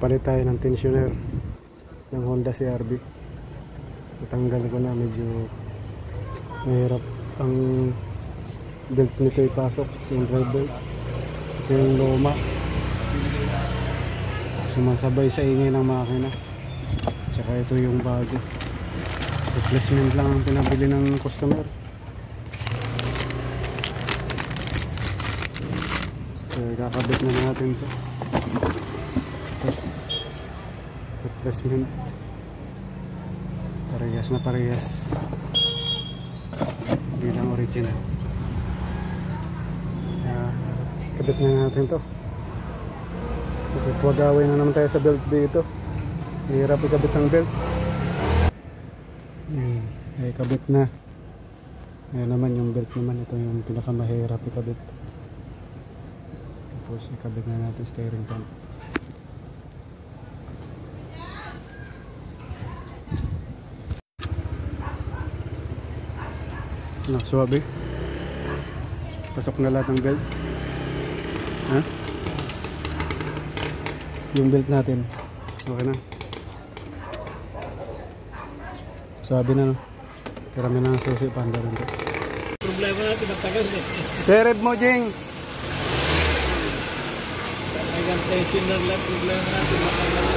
Palit tayo ng tensioner ng Honda CR-V. Natanggal ko na, medyo mahirap ang belt nito ipasok, yung drive belt. Ito yung luma, sumasabay sa ingay ng makina. Tsaka ito yung bago, replacement lang ang pinabili ng customer. So kakabit na natin ito, replacement, parehas na parehas, hindi lang original. Kabit na natin to. Pagawin na naman tayo sa belt dito. Hirap ikabit ang belt. Ay kabit na. Ayan naman yung belt naman. Ito yung pinakamahirap ikabit. Tapos ikabit na natin steering pump. Suwabe. Pasok na lahat ng belt. Ha? Yung belt natin okay na, sabi na, no? Karami na ng susi, panda rin ito. Problema natin matagal eh. Sered mo, Jing! Hanggang tension na lang problema natin matagal.